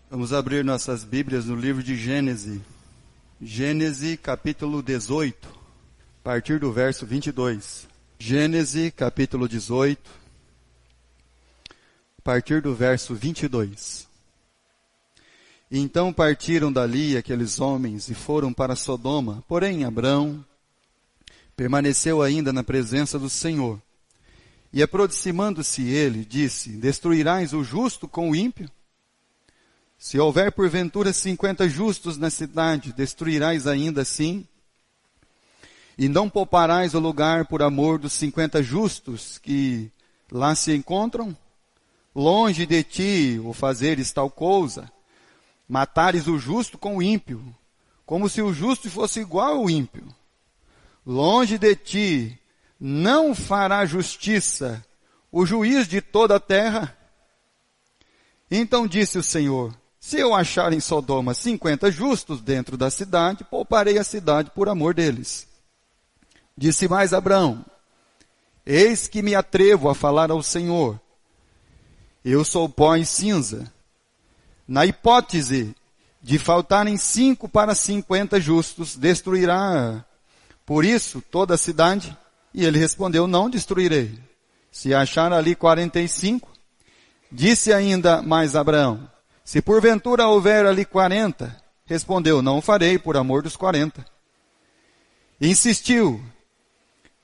Vamos abrir nossas Bíblias no livro de Gênesis. Gênesis capítulo 18, a partir do verso 22. Gênesis capítulo 18, a partir do verso 22. Então partiram dali aqueles homens e foram para Sodoma. Porém, Abrão permaneceu ainda na presença do Senhor. E aproximando-se ele, disse: Destruirás o justo com o ímpio? Se houver porventura 50 justos na cidade, destruirás ainda assim? E não pouparás o lugar por amor dos 50 justos que lá se encontram? Longe de ti o fazeres tal coisa, matares o justo com o ímpio, como se o justo fosse igual ao ímpio. Longe de ti não fará justiça o juiz de toda a terra? Então disse o Senhor: Se eu achar em Sodoma 50 justos dentro da cidade, pouparei a cidade por amor deles. Disse mais Abrão: Eis que me atrevo a falar ao Senhor. Eu sou pó e cinza. Na hipótese de faltarem 5 para 50 justos, destruirá por isso toda a cidade? E ele respondeu: Não destruirei. Se achar ali 45, disse ainda mais Abraão: Se porventura houver ali 40, respondeu: Não o farei por amor dos 40. Insistiu: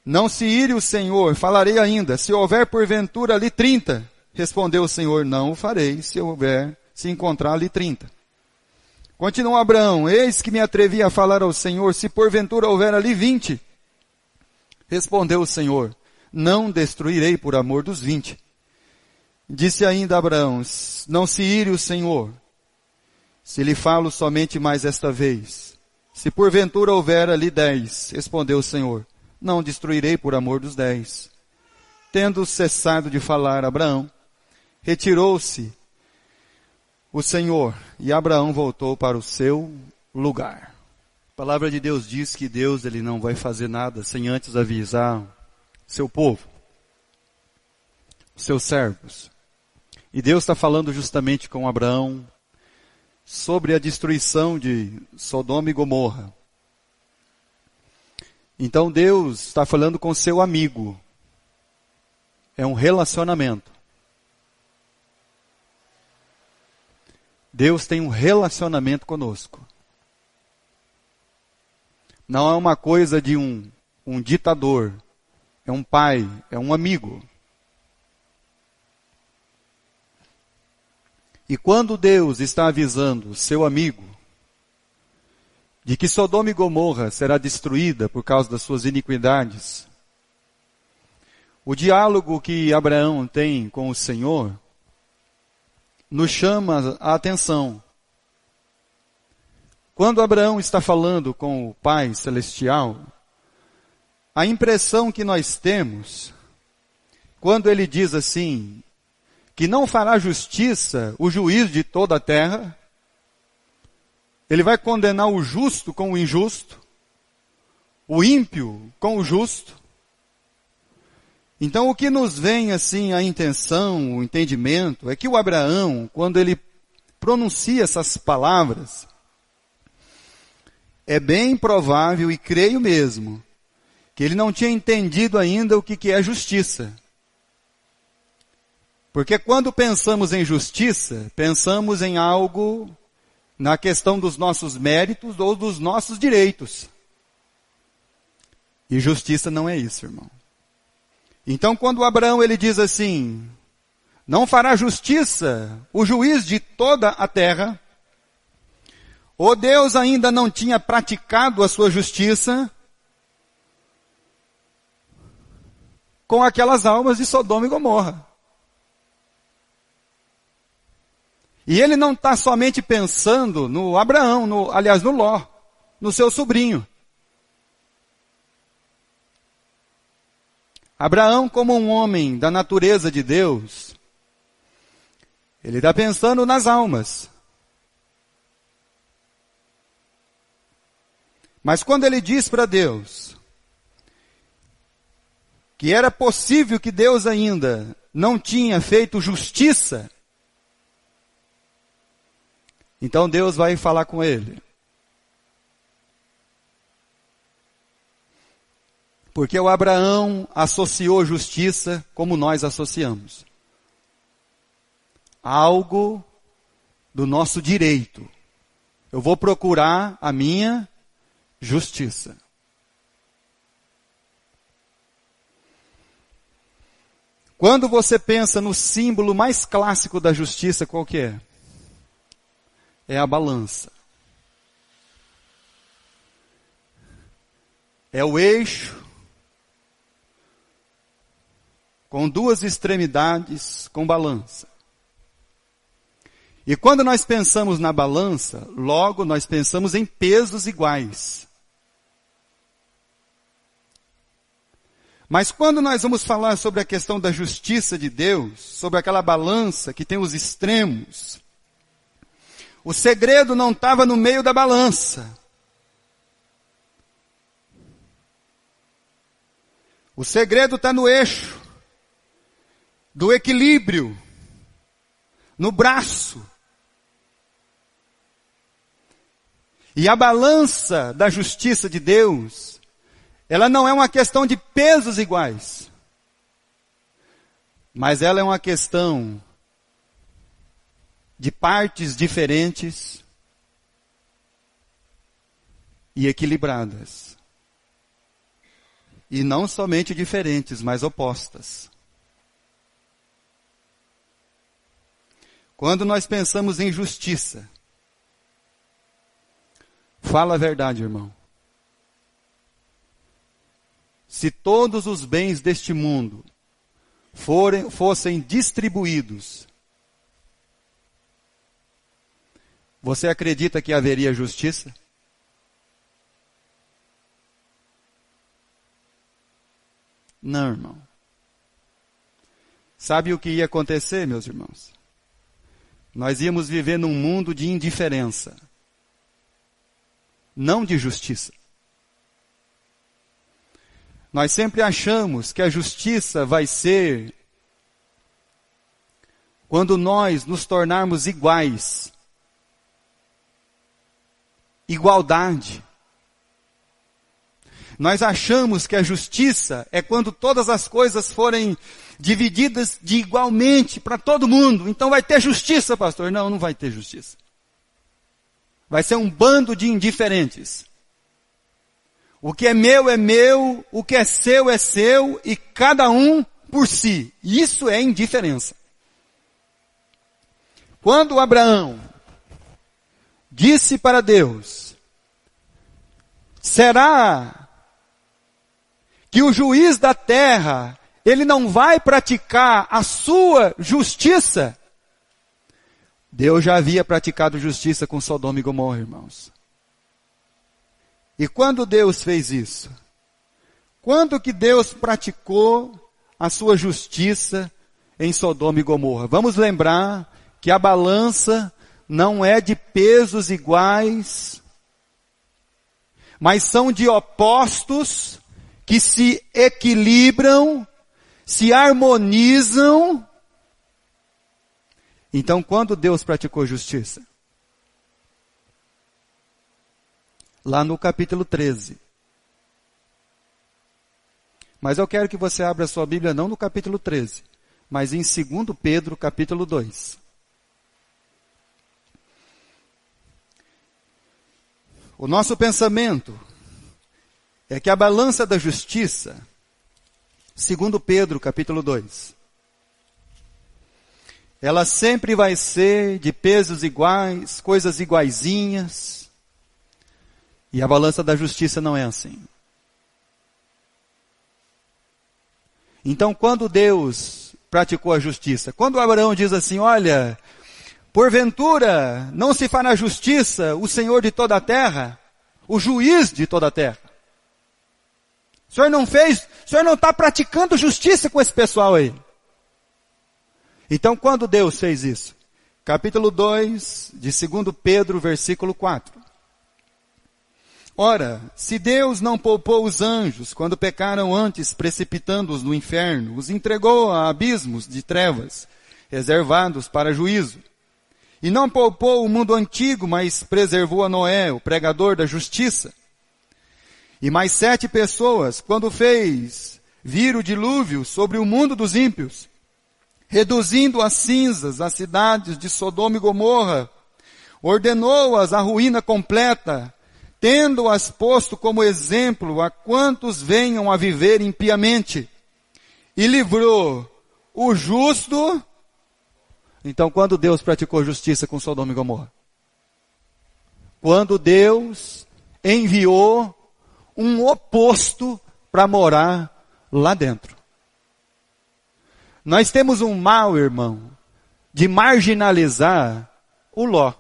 Não se ire o Senhor, falarei ainda. Se houver porventura ali 30, respondeu o Senhor: Não o farei se encontrar ali 30. Continuou Abraão: Eis que me atrevi a falar ao Senhor, se porventura houver ali 20. Respondeu o Senhor: Não destruirei por amor dos 20. Disse ainda Abraão: Não se ire o Senhor, se lhe falo somente mais esta vez. Se porventura houver ali 10, respondeu o Senhor: Não destruirei por amor dos 10. Tendo cessado de falar Abraão, retirou-se o Senhor, e Abraão voltou para o seu lugar. A palavra de Deus diz que Deus ele não vai fazer nada sem antes avisar seu povo, seus servos. E Deus está falando justamente com Abraão sobre a destruição de Sodoma e Gomorra. Então Deus está falando com seu amigo. É um relacionamento. Deus tem um relacionamento conosco. Não é uma coisa de um ditador. É um pai, é um amigo. E quando Deus está avisando seu amigo de que Sodoma e Gomorra será destruída por causa das suas iniquidades, o diálogo que Abraão tem com o Senhor nos chama a atenção. Quando Abraão está falando com o Pai Celestial, a impressão que nós temos, quando ele diz assim, que não fará justiça o juiz de toda a terra, ele vai condenar o justo com o injusto, o ímpio com o justo. Então o que nos vem assim a intenção, o entendimento, é que o Abraão, quando ele pronuncia essas palavras, é bem provável, e creio mesmo, que ele não tinha entendido ainda o que é justiça. Porque quando pensamos em justiça, pensamos em algo na questão dos nossos méritos ou dos nossos direitos. E justiça não é isso, irmão. Então quando Abraão ele diz assim, não fará justiça o juiz de toda a terra, ou Deus ainda não tinha praticado a sua justiça com aquelas almas de Sodoma e Gomorra. E ele não está somente pensando no Abraão, no Ló, no seu sobrinho. Abraão, como um homem da natureza de Deus, ele está pensando nas almas. Mas quando ele diz para Deus que era possível que Deus ainda não tinha feito justiça, Então Deus vai falar com ele. Porque o Abraão associou justiça como nós associamos. Algo do nosso direito. Eu vou procurar a minha justiça. Quando você pensa no símbolo mais clássico da justiça, qual que é? É a balança. É o eixo com duas extremidades, com balança. E quando nós pensamos na balança, logo nós pensamos em pesos iguais. Mas quando nós vamos falar sobre a questão da justiça de Deus, sobre aquela balança que tem os extremos, o segredo não estava no meio da balança. O segredo está no eixo, do equilíbrio, no braço. E a balança da justiça de Deus, ela não é uma questão de pesos iguais, mas ela é uma questão de partes diferentes e equilibradas. E não somente diferentes, mas opostas. Quando nós pensamos em justiça, fala a verdade, irmão. Se todos os bens deste mundo fossem distribuídos, você acredita que haveria justiça? Não, irmão. Sabe o que ia acontecer, meus irmãos? Nós íamos viver num mundo de indiferença, não de justiça. Nós sempre achamos que a justiça vai ser quando nós nos tornarmos iguais. Igualdade. Nós achamos que a justiça é quando todas as coisas forem divididas de igualmente para todo mundo. Então vai ter justiça, pastor. Não, não vai ter justiça. Vai ser um bando de indiferentes. O que é meu, o que é seu, e cada um por si. Isso é indiferença. Quando Abraão disse para Deus, será que o juiz da terra, ele não vai praticar a sua justiça? Deus já havia praticado justiça com Sodoma e Gomorra, irmãos. E quando Deus fez isso? Quando que Deus praticou a sua justiça em Sodoma e Gomorra? Vamos lembrar que a balança não é de pesos iguais, mas são de opostos que se equilibram, se harmonizam. Então, quando Deus praticou justiça? Lá no capítulo 13. Mas eu quero que você abra a sua Bíblia não no capítulo 13, mas em 2 Pedro, capítulo 2. O nosso pensamento é que a balança da justiça, 2 Pedro, capítulo 2, ela sempre vai ser de pesos iguais, coisas iguaizinhas, e a balança da justiça não é assim. Então, quando Deus praticou a justiça, quando Abraão diz assim, olha, porventura não se fará justiça o Senhor de toda a terra, o juiz de toda a terra? O senhor não fez, o senhor não está praticando justiça com esse pessoal aí. Então, quando Deus fez isso? Capítulo 2 de 2 Pedro, versículo 4. Ora, se Deus não poupou os anjos, quando pecaram antes, precipitando-os no inferno, os entregou a abismos de trevas, reservados para juízo, E não poupou o mundo antigo, mas preservou a Noé, o pregador da justiça. E mais 7 pessoas, quando fez vir o dilúvio sobre o mundo dos ímpios, reduzindo a cinzas as cidades de Sodoma e Gomorra, ordenou-as à ruína completa, tendo-as posto como exemplo a quantos venham a viver impiamente, e livrou o justo. Então, quando Deus praticou justiça com Sodoma e Gomorra? Quando Deus enviou um oposto para morar lá dentro. Nós temos um mal, irmão, de marginalizar o Ló.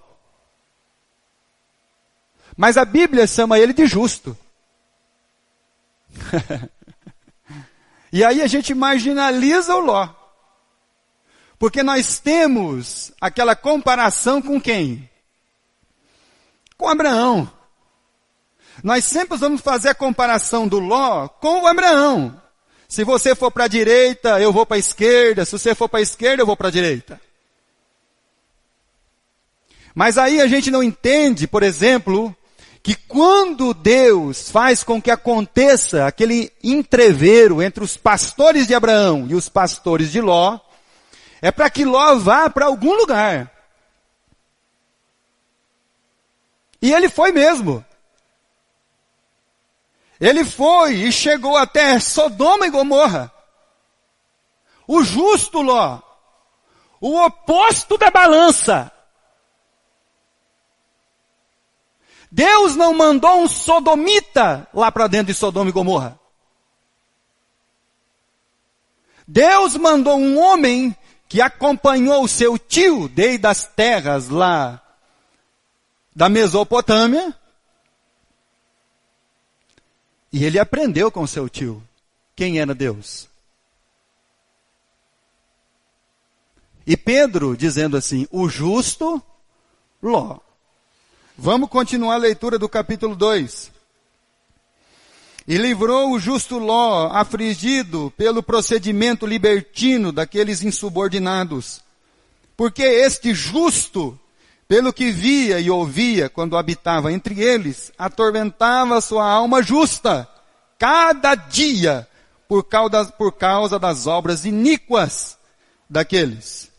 Mas a Bíblia chama ele de justo. E aí a gente marginaliza o Ló. Porque nós temos aquela comparação com quem? Com Abraão. Nós sempre vamos fazer a comparação do Ló com o Abraão. Se você for para a direita, eu vou para a esquerda. Se você for para a esquerda, eu vou para a direita. Mas aí a gente não entende, por exemplo, que quando Deus faz com que aconteça aquele entrevero entre os pastores de Abraão e os pastores de Ló, é para que Ló vá para algum lugar. E ele foi mesmo. Ele foi e chegou até Sodoma e Gomorra. O justo Ló. O oposto da balança. Deus não mandou um sodomita lá para dentro de Sodoma e Gomorra. Deus mandou um homem que acompanhou o seu tio desde as terras lá da Mesopotâmia. E ele aprendeu com seu tio quem era Deus. E Pedro dizendo assim, o justo Ló. Vamos continuar a leitura do capítulo 2. E livrou o justo Ló, afligido pelo procedimento libertino daqueles insubordinados. Porque este justo, pelo que via e ouvia quando habitava entre eles, atormentava sua alma justa, cada dia, por causa das obras iníquas daqueles.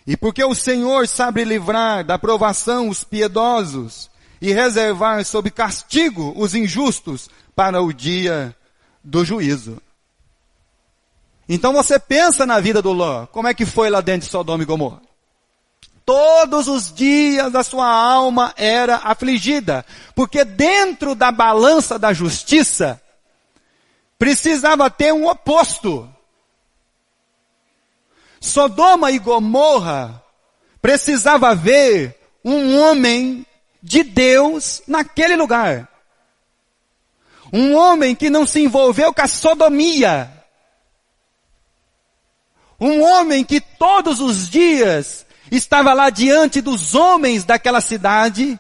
E porque o Senhor sabe livrar da provação os piedosos e reservar sob castigo os injustos para o dia do juízo. Então você pensa na vida do Ló, como é que foi lá dentro de Sodoma e Gomorra? Todos os dias a sua alma era afligida, porque dentro da balança da justiça, precisava ter um oposto. Sodoma e Gomorra precisava ver um homem de Deus naquele lugar. Um homem que não se envolveu com a sodomia. Um homem que todos os dias estava lá diante dos homens daquela cidade,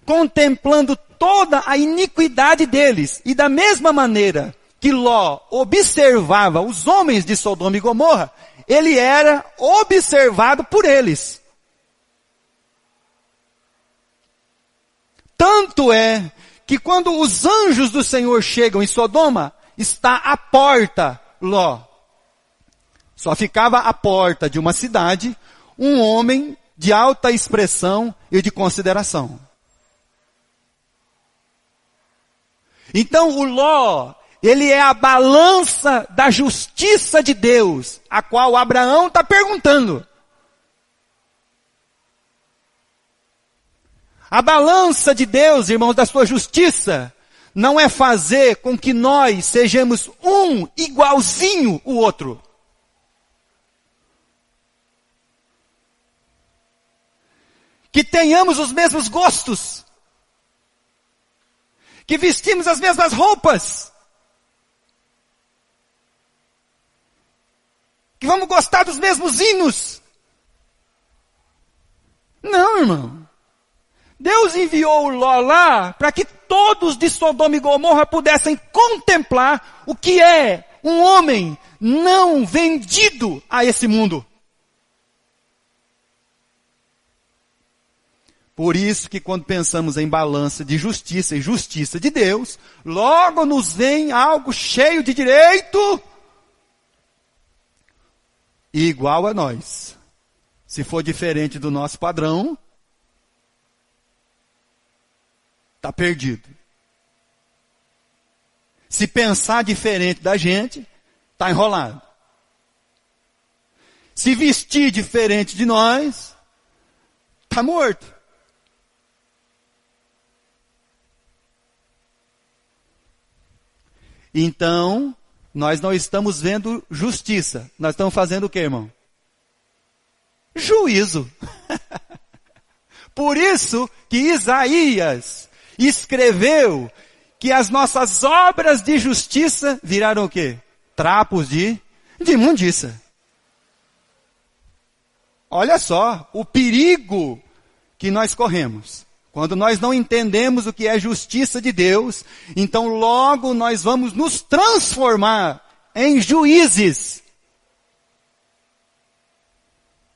contemplando toda a iniquidade deles. E da mesma maneira que Ló observava os homens de Sodoma e Gomorra, ele era observado por eles. Tanto é que quando os anjos do Senhor chegam em Sodoma, está à porta Ló. Só ficava à porta de uma cidade um homem de alta expressão e de consideração. Então o Ló, ele é a balança da justiça de Deus, a qual Abraão está perguntando. A balança de Deus, irmãos, da sua justiça, não é fazer com que nós sejamos um igualzinho o outro. Que tenhamos os mesmos gostos. Que vestimos as mesmas roupas. Que vamos gostar dos mesmos hinos. Não, irmão. Deus enviou o Ló lá para que todos de Sodoma e Gomorra pudessem contemplar o que é um homem não vendido a esse mundo. Por isso que quando pensamos em balança de justiça e justiça de Deus, logo nos vem algo cheio de direito e igual a nós. Se for diferente do nosso padrão, está perdido. Se pensar diferente da gente, está enrolado. Se vestir diferente de nós, está morto. Então, nós não estamos vendo justiça. Nós estamos fazendo o quê, irmão? Juízo. Por isso que Isaías escreveu que as nossas obras de justiça viraram o quê? Trapos de imundícia. Olha só o perigo que nós corremos. Quando nós não entendemos o que é justiça de Deus, então logo nós vamos nos transformar em juízes.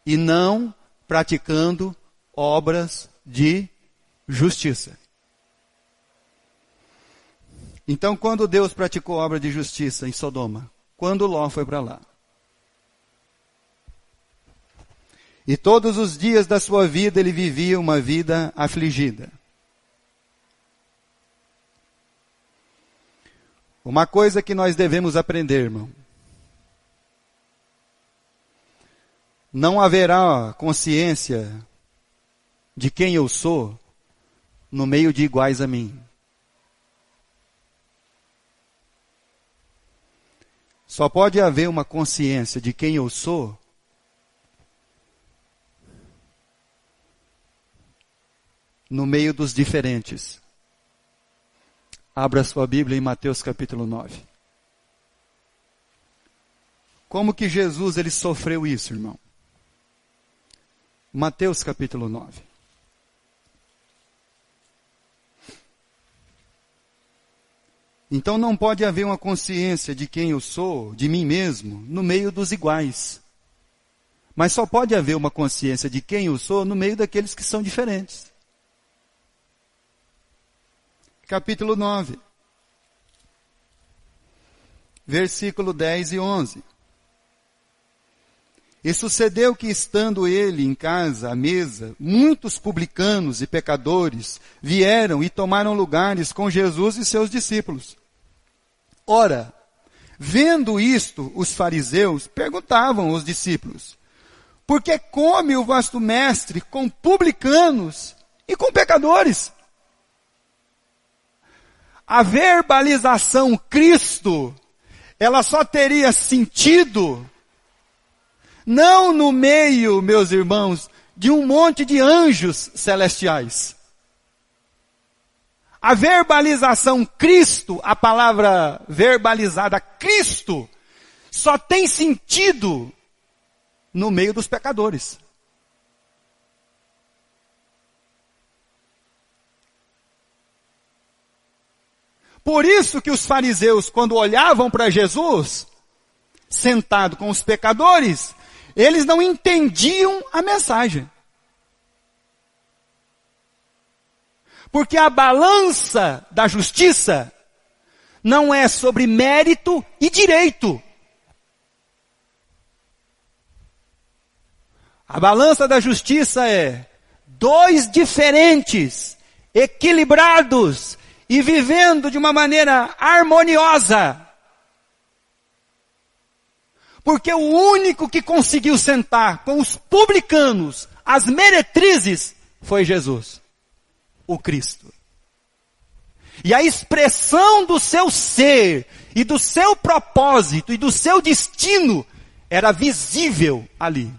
E não praticando obras de justiça. Então, quando Deus praticou obra de justiça em Sodoma? Quando Ló foi para lá. E todos os dias da sua vida ele vivia uma vida afligida. Uma coisa que nós devemos aprender, irmão. Não haverá consciência de quem eu sou no meio de iguais a mim. Só pode haver uma consciência de quem eu sou no meio dos diferentes. Abra sua Bíblia em Mateus capítulo 9. Como que Jesus ele sofreu isso, irmão? Mateus capítulo 9. Então não pode haver uma consciência de quem eu sou, de mim mesmo, no meio dos iguais. Mas só pode haver uma consciência de quem eu sou no meio daqueles que são diferentes. Capítulo 9. Versículo 10 e 11. E sucedeu que, estando ele em casa, à mesa, muitos publicanos e pecadores vieram e tomaram lugares com Jesus e seus discípulos. Ora, vendo isto, os fariseus perguntavam aos discípulos: por que come o vosso mestre com publicanos e com pecadores? A verbalização Cristo, ela só teria sentido não no meio, meus irmãos, de um monte de anjos celestiais. A verbalização Cristo, a palavra verbalizada Cristo, só tem sentido no meio dos pecadores. Por isso que os fariseus, quando olhavam para Jesus, sentado com os pecadores, eles não entendiam a mensagem. Porque a balança da justiça não é sobre mérito e direito. A balança da justiça é dois diferentes, equilibrados e vivendo de uma maneira harmoniosa. Porque o único que conseguiu sentar com os publicanos, as meretrizes, foi Jesus, o Cristo. E a expressão do seu ser, e do seu propósito, e do seu destino, era visível ali.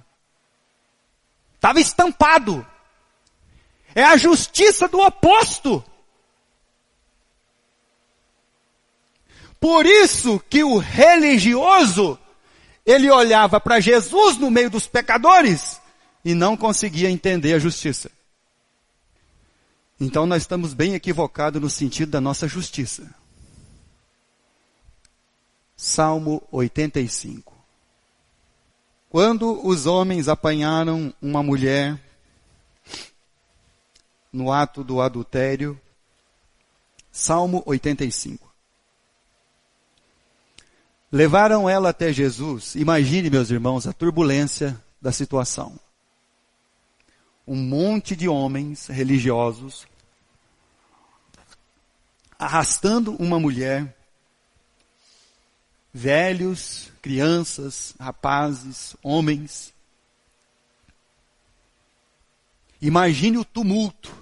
Estava estampado. É a justiça do oposto. Por isso que o religioso, ele olhava para Jesus no meio dos pecadores e não conseguia entender a justiça. Então nós estamos bem equivocados no sentido da nossa justiça. Salmo 85. Quando os homens apanharam uma mulher no ato do adultério. Salmo 85. Levaram ela até Jesus. Imagine, meus irmãos, a turbulência da situação. Um monte de homens religiosos arrastando uma mulher, velhos, crianças, rapazes, homens. Imagine o tumulto,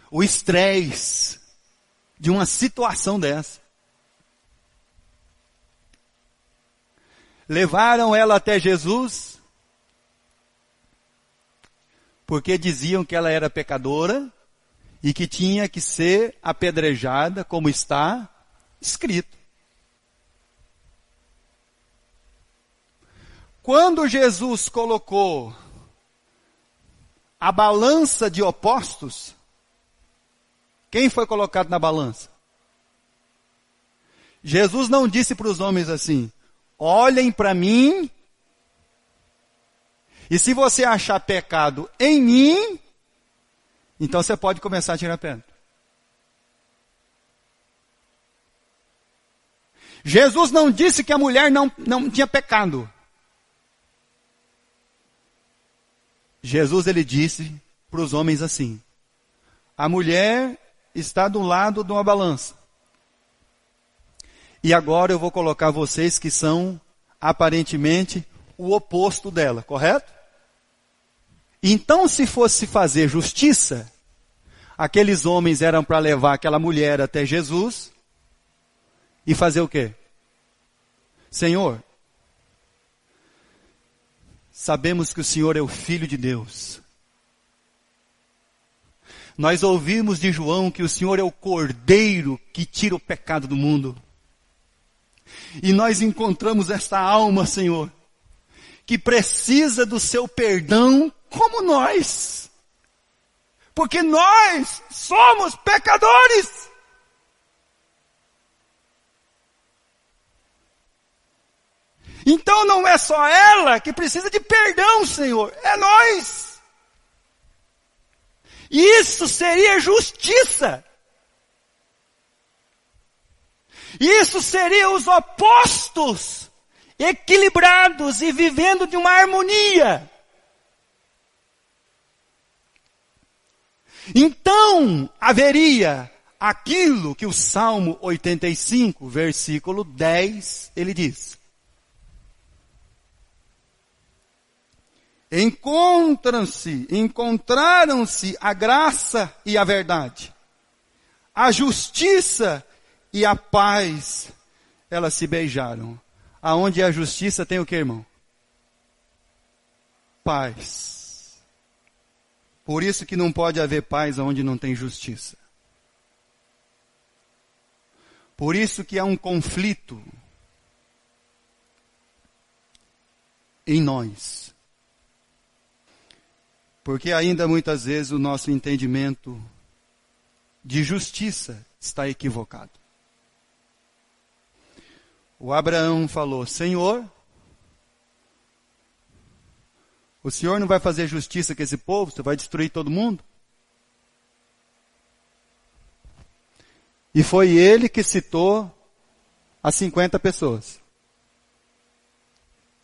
o estresse de uma situação dessa. Levaram ela até Jesus, porque diziam que ela era pecadora e que tinha que ser apedrejada, como está escrito. Quando Jesus colocou a balança de opostos, quem foi colocado na balança? Jesus não disse para os homens assim: olhem para mim, e se você achar pecado em mim, então você pode começar a tirar pedra. Jesus não disse que a mulher não tinha pecado. Jesus, ele disse para os homens assim: a mulher está do lado de uma balança. E agora eu vou colocar vocês que são aparentemente o oposto dela, correto? Então, se fosse fazer justiça, aqueles homens eram para levar aquela mulher até Jesus e fazer o quê? Senhor, sabemos que o Senhor é o Filho de Deus. Nós ouvimos de João que o Senhor é o Cordeiro que tira o pecado do mundo. E nós encontramos esta alma, Senhor, que precisa do seu perdão como nós. Porque nós somos pecadores. Então não é só ela que precisa de perdão, Senhor, é nós. Isso seria justiça. Isso seria os opostos equilibrados e vivendo de uma harmonia. Então haveria aquilo que o Salmo 85, versículo 10, ele diz: encontraram-se a graça e a verdade, a justiça e a paz, elas se beijaram. Aonde a justiça tem o que, irmão? Paz. Por isso que não pode haver paz onde não tem justiça. Por isso que há um conflito em nós. Porque ainda muitas vezes o nosso entendimento de justiça está equivocado. O Abraão falou: Senhor, o Senhor não vai fazer justiça com esse povo? Você vai destruir todo mundo? E foi ele que citou as 50 pessoas.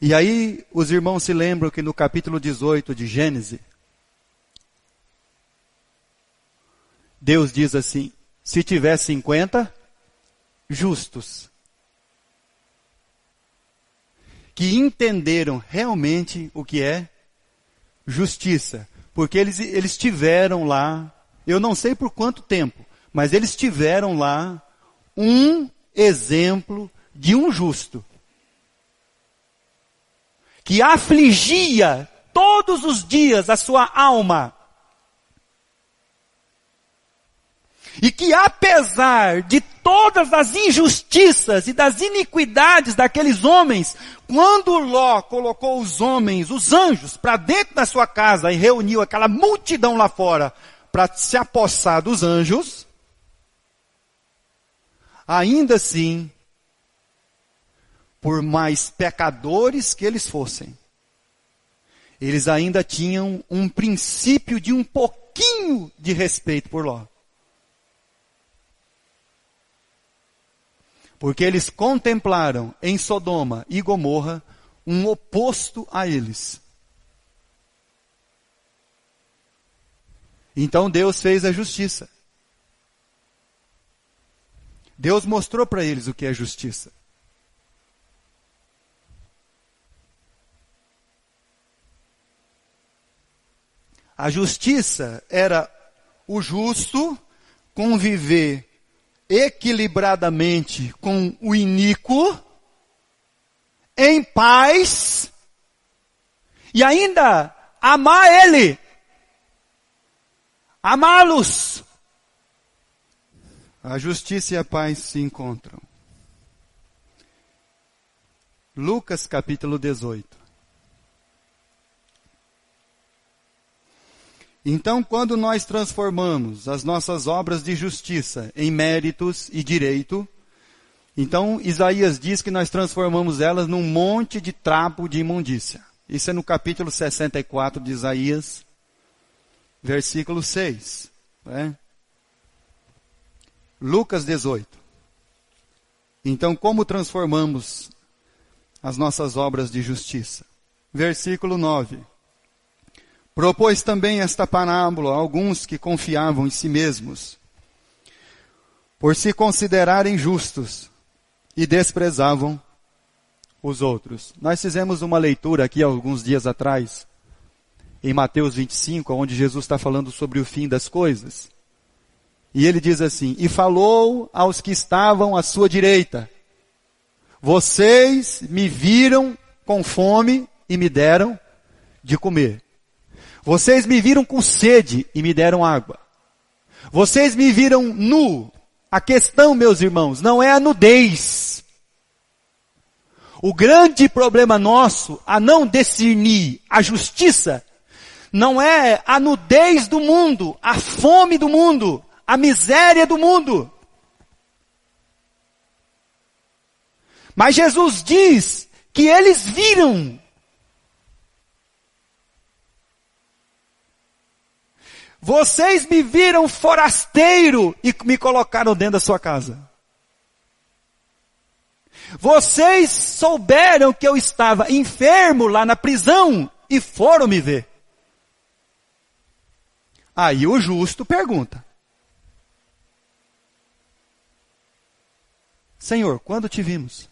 E aí os irmãos se lembram que no capítulo 18 de Gênesis, Deus diz assim: se tiver 50 justos, que entenderam realmente o que é justiça, porque eles tiveram lá, eu não sei por quanto tempo, mas eles tiveram lá um exemplo de um justo, que afligia todos os dias a sua alma, e que apesar de todas as injustiças e das iniquidades daqueles homens, quando Ló colocou os homens, os anjos, para dentro da sua casa e reuniu aquela multidão lá fora para se apossar dos anjos, ainda assim, por mais pecadores que eles fossem, eles ainda tinham um princípio de um pouquinho de respeito por Ló. Porque eles contemplaram em Sodoma e Gomorra um oposto a eles. Então Deus fez a justiça. Deus mostrou para eles o que é justiça. A justiça era o justo conviver equilibradamente com o iníquo, em paz, e ainda amar ele, amá-los. A justiça e a paz se encontram. Lucas capítulo 18. Então, quando nós transformamos as nossas obras de justiça em méritos e direito, então Isaías diz que nós transformamos elas num monte de trapo de imundícia. Isso é no capítulo 64 de Isaías, versículo 6. Né? Lucas 18. Então, como transformamos as nossas obras de justiça? Versículo 9. Propôs também esta parábola a alguns que confiavam em si mesmos, por se considerarem justos, e desprezavam os outros. Nós fizemos uma leitura aqui alguns dias atrás, em Mateus 25, onde Jesus está falando sobre o fim das coisas. E ele diz assim: e falou aos que estavam à sua direita: vocês me viram com fome e me deram de comer. Vocês me viram com sede e me deram água. Vocês me viram nu. A questão, meus irmãos, não é a nudez. O grande problema nosso, a não discernir a justiça, não é a nudez do mundo, a fome do mundo, a miséria do mundo. Mas Jesus diz que eles viram. Vocês me viram forasteiro e me colocaram dentro da sua casa. Vocês souberam que eu estava enfermo lá na prisão e foram me ver. Aí o justo pergunta: Senhor, quando te vimos?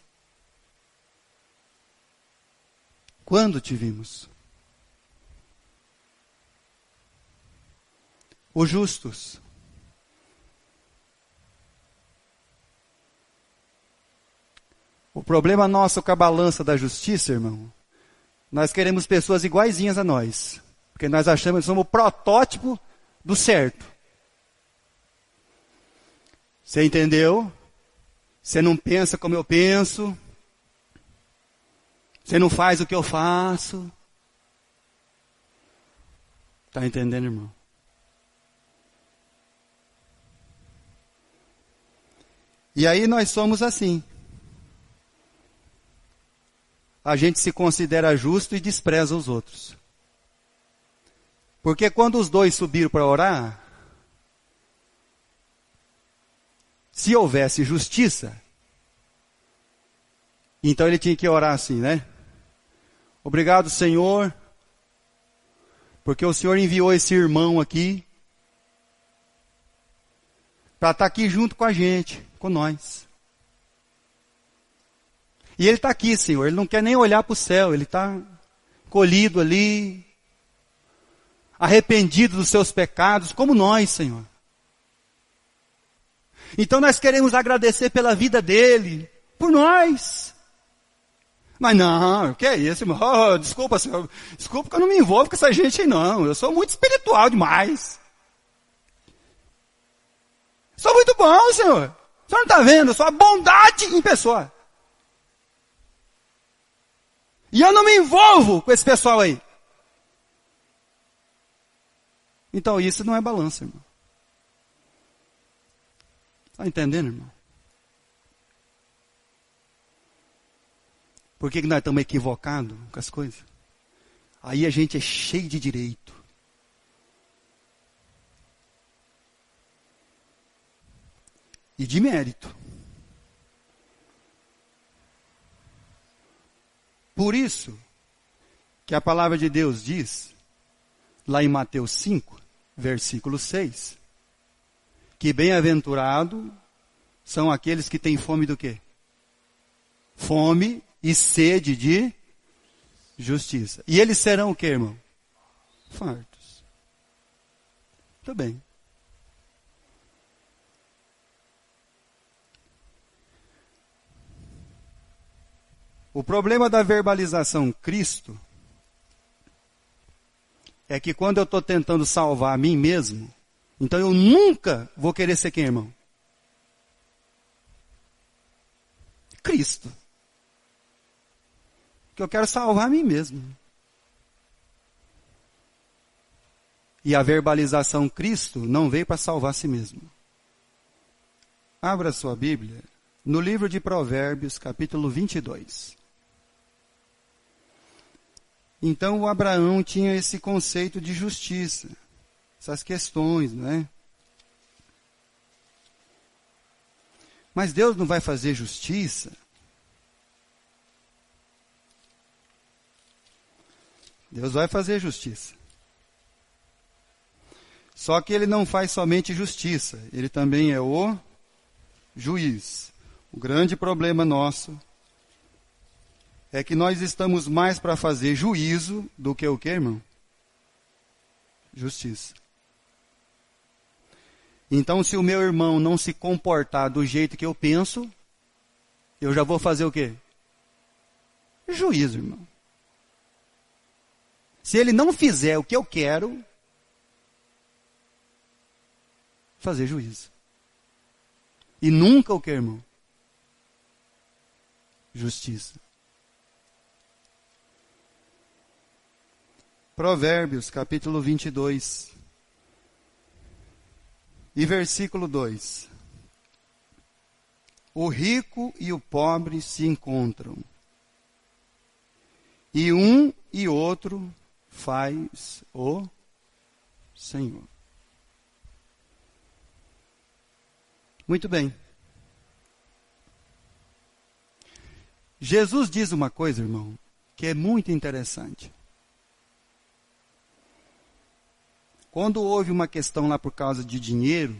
Quando te vimos? Os justos. O problema nosso com a balança da justiça, irmão, nós queremos pessoas iguaizinhas a nós. Porque nós achamos que somos o protótipo do certo. Você entendeu? Você não pensa como eu penso. Você não faz o que eu faço. Está entendendo, irmão? E aí nós somos assim. A gente se considera justo e despreza os outros. Porque quando os dois subiram para orar, se houvesse justiça, então ele tinha que orar assim, né? Obrigado, Senhor, porque o Senhor enviou esse irmão aqui para estar aqui junto com a gente, com nós. E ele está aqui, Senhor, ele não quer nem olhar para o céu, ele está colhido ali, arrependido dos seus pecados, como nós, Senhor. Então nós queremos agradecer pela vida dele, por nós. Mas não, o que é isso, irmão? Oh, desculpa, Senhor, desculpa que eu não me envolvo com essa gente aí, não. Eu sou muito espiritual demais. Sou muito bom, Senhor. O Senhor não está vendo? Eu sou a bondade em pessoa. E eu não me envolvo com esse pessoal aí. Então isso não é balança, irmão. Está entendendo, irmão? Por que nós estamos equivocados com as coisas? Aí a gente é cheio de direito. E de mérito. Por isso que a palavra de Deus diz, lá em Mateus 5, versículo 6, que bem-aventurado são aqueles que têm fome do quê? Fome e sede de justiça. E eles serão o quê, irmão? Fartos. Muito bem. O problema da verbalização Cristo é que quando eu estou tentando salvar a mim mesmo, então eu nunca vou querer ser quem, irmão? Cristo. Porque eu quero salvar a mim mesmo. E a verbalização Cristo não veio para salvar a si mesmo. Abra sua Bíblia no livro de Provérbios, capítulo 22. Então o Abraão tinha esse conceito de justiça, essas questões, não é? Mas Deus não vai fazer justiça? Deus vai fazer justiça. Só que Ele não faz somente justiça, Ele também é o juiz. O grande problema nosso é que nós estamos mais para fazer juízo do que o quê, irmão? Justiça. Então, se o meu irmão não se comportar do jeito que eu penso, eu já vou fazer o quê? Juízo, irmão. Se ele não fizer o que eu quero, fazer juízo. E nunca o quê, irmão? Justiça. Provérbios, capítulo 22, e versículo 2. O rico e o pobre se encontram, e um e outro faz o Senhor. Muito bem. Jesus diz uma coisa, irmão, que é muito interessante. Quando houve uma questão lá por causa de dinheiro,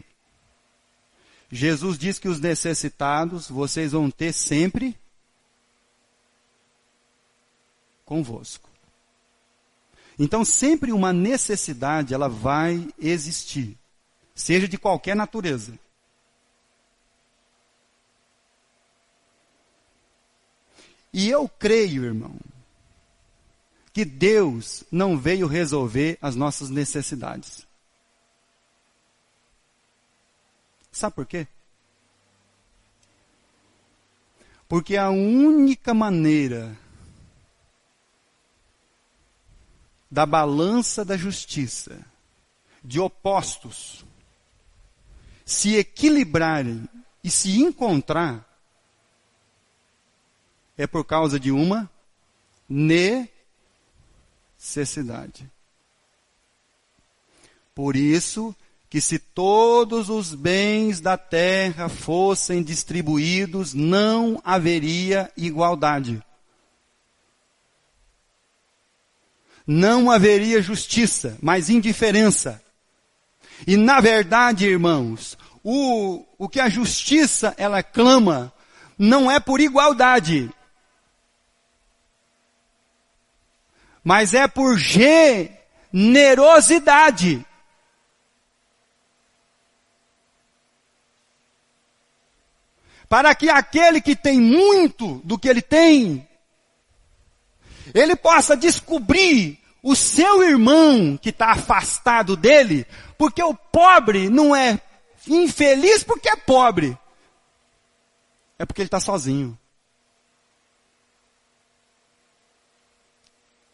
Jesus diz que os necessitados vocês vão ter sempre convosco. Então sempre uma necessidade ela vai existir, seja de qualquer natureza. E eu creio, irmão, que Deus não veio resolver as nossas necessidades. Sabe por quê? Porque a única maneira da balança da justiça, de opostos, se equilibrarem e se encontrar, é por causa de uma necessidade. Por isso que se todos os bens da terra fossem distribuídos, não haveria igualdade. Não haveria justiça, mas indiferença. E na verdade, irmãos, o que a justiça ela clama não é por igualdade, mas é por generosidade. Para que aquele que tem muito do que ele tem, ele possa descobrir o seu irmão que está afastado dele, porque o pobre não é infeliz porque é pobre, é porque ele está sozinho.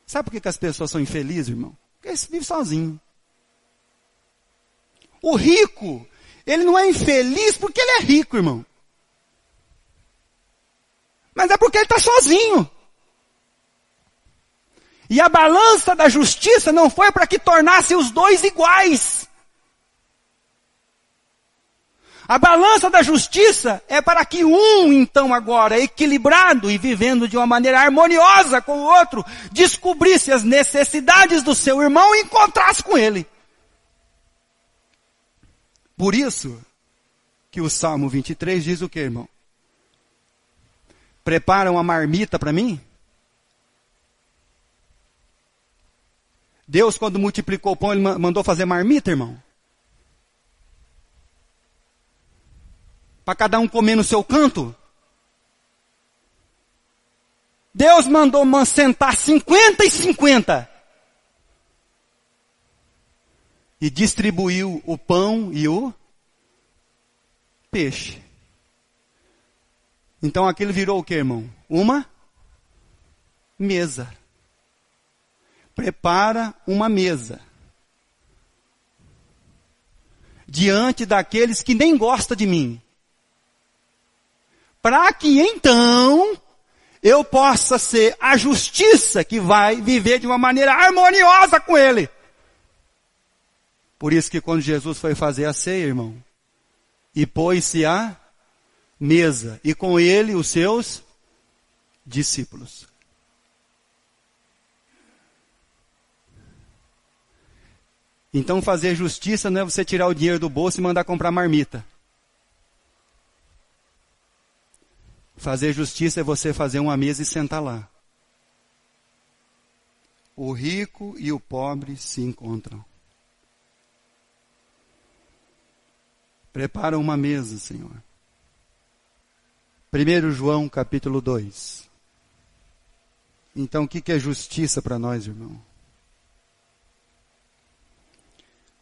Sabe por que as pessoas são infelizes, irmão? Porque eles vivem sozinhos. O rico, ele não é infeliz porque ele é rico, irmão. Mas é porque ele está sozinho. E a balança da justiça não foi para que tornasse os dois iguais. A balança da justiça é para que um, então agora, equilibrado e vivendo de uma maneira harmoniosa com o outro, descobrisse as necessidades do seu irmão e encontrasse com ele. Por isso que o Salmo 23 diz o que, irmão? Prepara uma marmita para mim? Deus, quando multiplicou o pão, ele mandou fazer marmita, irmão? Para cada um comer no seu canto? Deus mandou sentar 50 e 50. E distribuiu o pão e o peixe. Então aquilo virou o que, irmão? Uma mesa. Prepara uma mesa. Diante daqueles que nem gostam de mim. Para que então eu possa ser a justiça que vai viver de uma maneira harmoniosa com ele. Por isso que quando Jesus foi fazer a ceia, irmão, e pôs-se à mesa, e com ele os seus discípulos. Então fazer justiça não é você tirar o dinheiro do bolso e mandar comprar marmita. Fazer justiça é você fazer uma mesa e sentar lá. O rico e o pobre se encontram. Prepara uma mesa, Senhor. 1 João capítulo 2. Então o que é justiça para nós, irmão?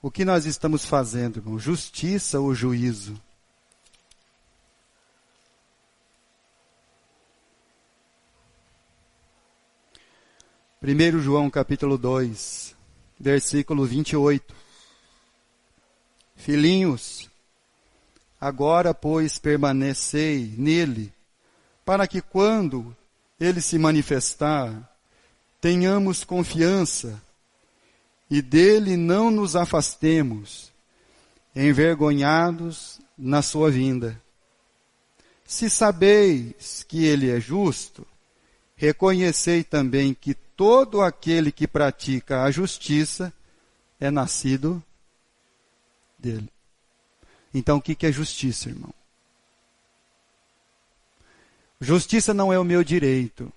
O que nós estamos fazendo, irmão? Justiça ou juízo? Primeiro João capítulo 2, versículo 28. Filhinhos, agora, pois, permanecei nele, para que quando ele se manifestar, tenhamos confiança e dele não nos afastemos, envergonhados na sua vinda. Se sabeis que ele é justo, reconhecei também que todo aquele que pratica a justiça é nascido dele. Então, o que é justiça, irmão? Justiça não é o meu direito.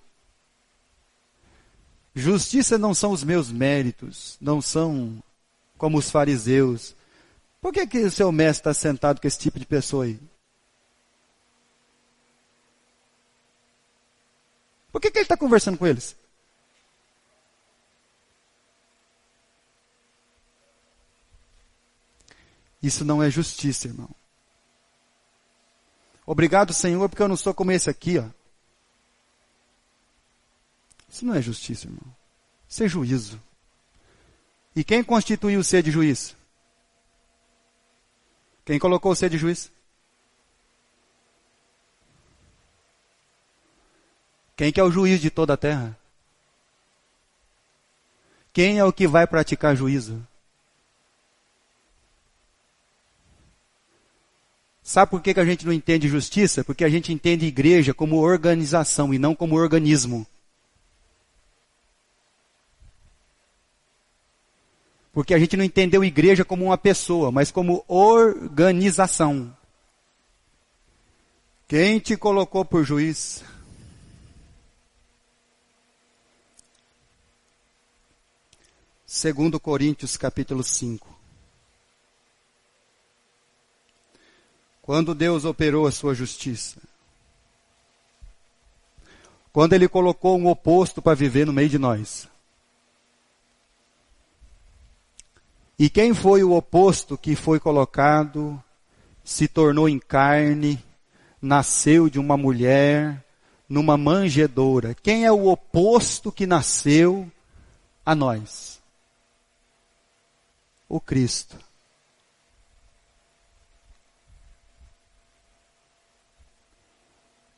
Justiça não são os meus méritos. Não são como os fariseus. Por que o seu mestre está sentado com esse tipo de pessoa aí? Por que ele está conversando com eles? Isso não é justiça, irmão. Obrigado, Senhor, porque eu não sou como esse aqui, ó. Isso não é justiça, irmão. Isso é juízo. E quem constituiu o ser de juiz? Quem colocou o ser de juiz? Quem que é o juiz de toda a terra? Quem é o que vai praticar juízo? Sabe por que a gente não entende justiça? Porque a gente entende igreja como organização e não como organismo. Porque a gente não entendeu igreja como uma pessoa, mas como organização. Quem te colocou por juiz? Segundo Coríntios capítulo 5. Quando Deus operou a sua justiça. Quando Ele colocou um oposto para viver no meio de nós. E quem foi o oposto que foi colocado, se tornou em carne, nasceu de uma mulher, numa manjedoura? Quem é o oposto que nasceu a nós? O Cristo.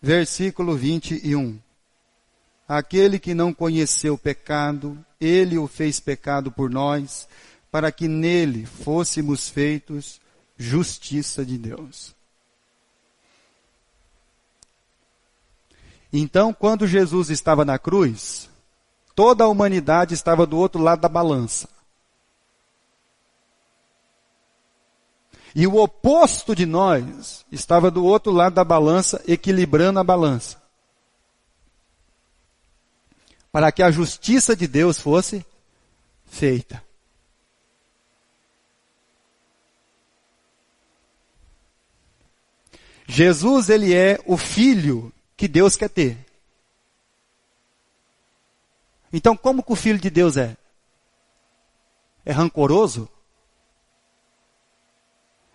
Versículo 21. Aquele que não conheceu pecado, ele o fez pecado por nós, para que nele fôssemos feitos justiça de Deus. Então, quando Jesus estava na cruz, toda a humanidade estava do outro lado da balança. E o oposto de nós estava do outro lado da balança, equilibrando a balança. Para que a justiça de Deus fosse feita. Jesus, ele é o filho que Deus quer ter. Então, como que o filho de Deus é? É rancoroso?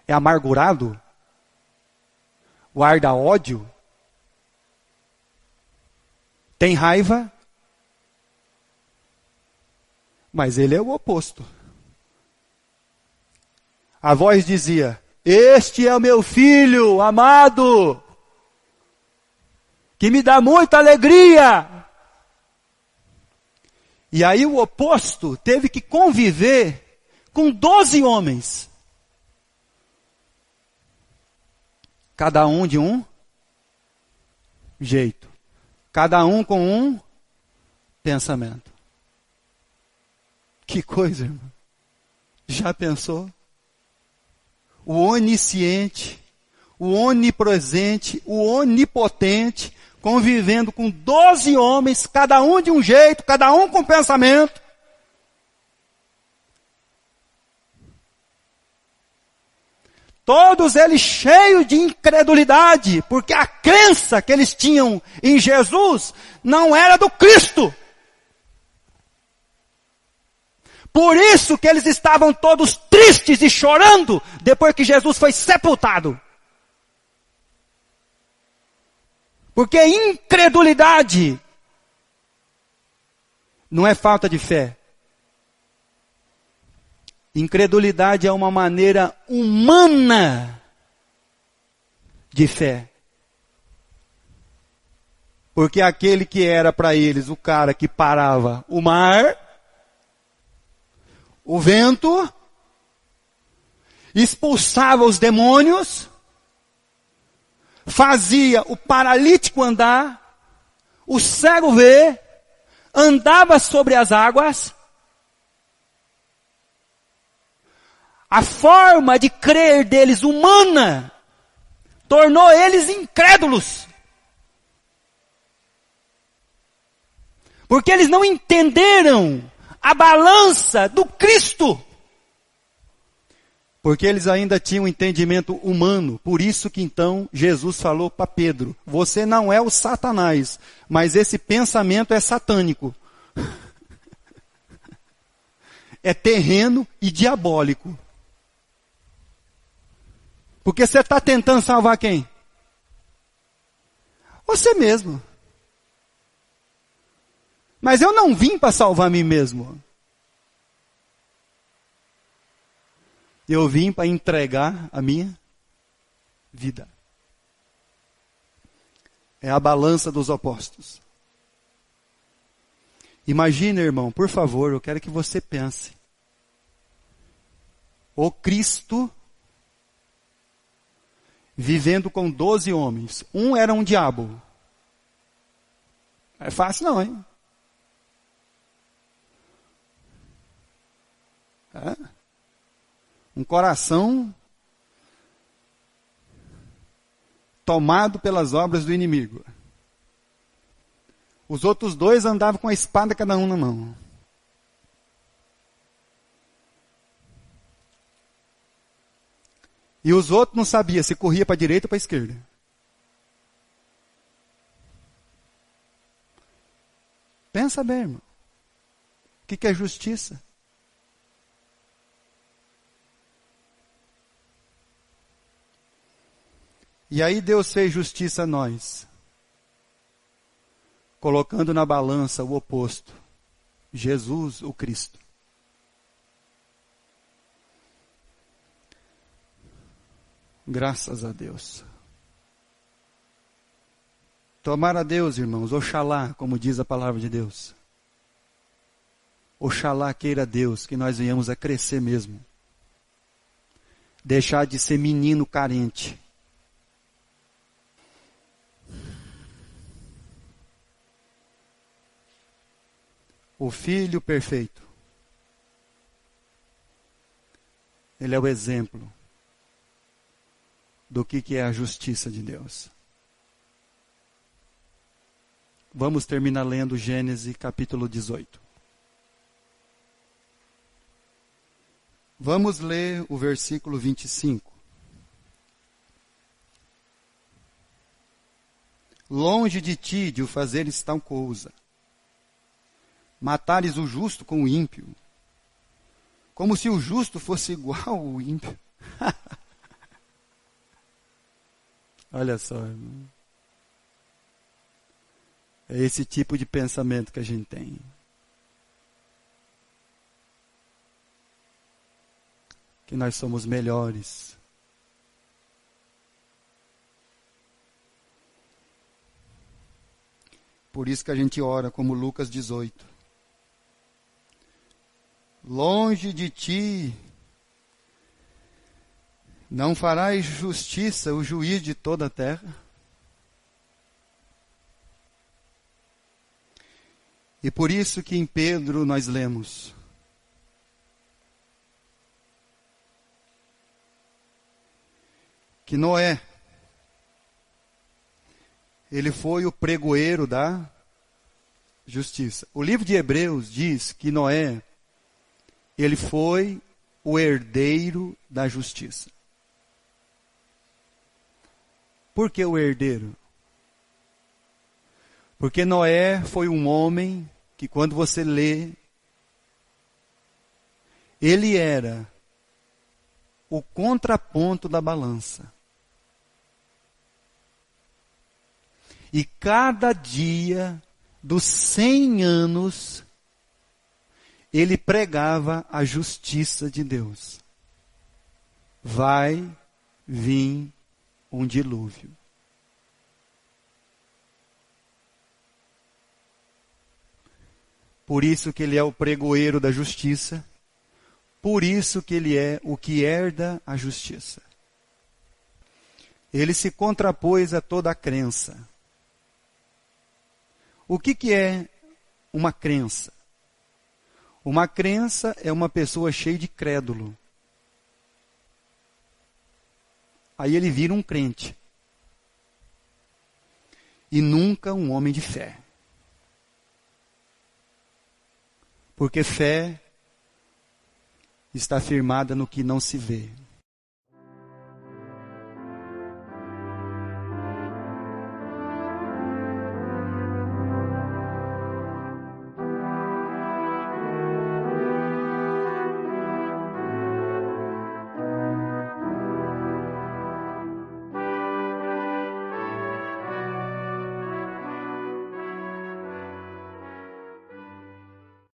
É amargurado? Guarda ódio? Tem raiva? Mas ele é o oposto. A voz dizia: este é o meu filho amado, que me dá muita alegria. E aí o oposto teve que conviver com 12 homens. Cada um de um jeito. Cada um com um pensamento. Que coisa, irmão. Já pensou? O onisciente, o onipresente, o onipotente, convivendo com 12 homens, cada um de um jeito, cada um com pensamento. Todos eles cheios de incredulidade, porque a crença que eles tinham em Jesus não era do Cristo. Por isso que eles estavam todos tristes e chorando depois que Jesus foi sepultado. Porque incredulidade não é falta de fé. Incredulidade é uma maneira humana de fé. Porque aquele que era para eles o cara que parava o mar, o vento, expulsava os demônios, fazia o paralítico andar, o cego ver, andava sobre as águas. A forma de crer deles humana tornou eles incrédulos. Porque eles não entenderam a balança do Cristo. Porque eles ainda tinham um entendimento humano. Por isso que então Jesus falou para Pedro: você não é o Satanás, mas esse pensamento é satânico. É terreno e diabólico. Porque você está tentando salvar quem? Você mesmo. Mas eu não vim para salvar a mim mesmo. Eu vim para entregar a minha vida. É a balança dos opostos. Imagina, irmão, por favor, eu quero que você pense. O Cristo vivendo com 12 homens. Um era um diabo. É fácil não, hein? É? Um coração tomado pelas obras do inimigo. Os outros dois andavam com a espada cada um na mão. E os outros não sabiam se corria para a direita ou para a esquerda. Pensa bem, irmão. O que é justiça? E aí Deus fez justiça a nós, colocando na balança o oposto, Jesus, o Cristo. Graças a Deus. Tomara a Deus, irmãos, oxalá, como diz a palavra de Deus, Oxalá queira Deus que nós venhamos a crescer mesmo. Deixar de ser menino carente. O filho perfeito. Ele é o exemplo do que é a justiça de Deus. Vamos terminar lendo Gênesis capítulo 18. Vamos ler o versículo 25. Longe de ti de o fazeres tal coisa, matares o justo com o ímpio, como se o justo fosse igual ao ímpio. Olha só, irmão. É esse tipo de pensamento que a gente tem. Que nós somos melhores. Por isso que a gente ora como Lucas 18. Longe de ti não farás justiça o juiz de toda a terra? E por isso que em Pedro nós lemos: que Noé, ele foi o pregoeiro da justiça. O livro de Hebreus diz que Noé, ele foi o herdeiro da justiça. Por que o herdeiro? Porque Noé foi um homem que, quando você lê, ele era o contraponto da balança. E cada dia dos 100 anos, ele pregava a justiça de Deus. Vai vir um dilúvio. Por isso que ele é o pregoeiro da justiça. Por isso que ele é o que herda a justiça. Ele se contrapôs a toda a crença. O que é uma crença? Uma crença é uma pessoa cheia de crédulo. Aí ele vira um crente. E nunca um homem de fé. Porque fé está firmada no que não se vê.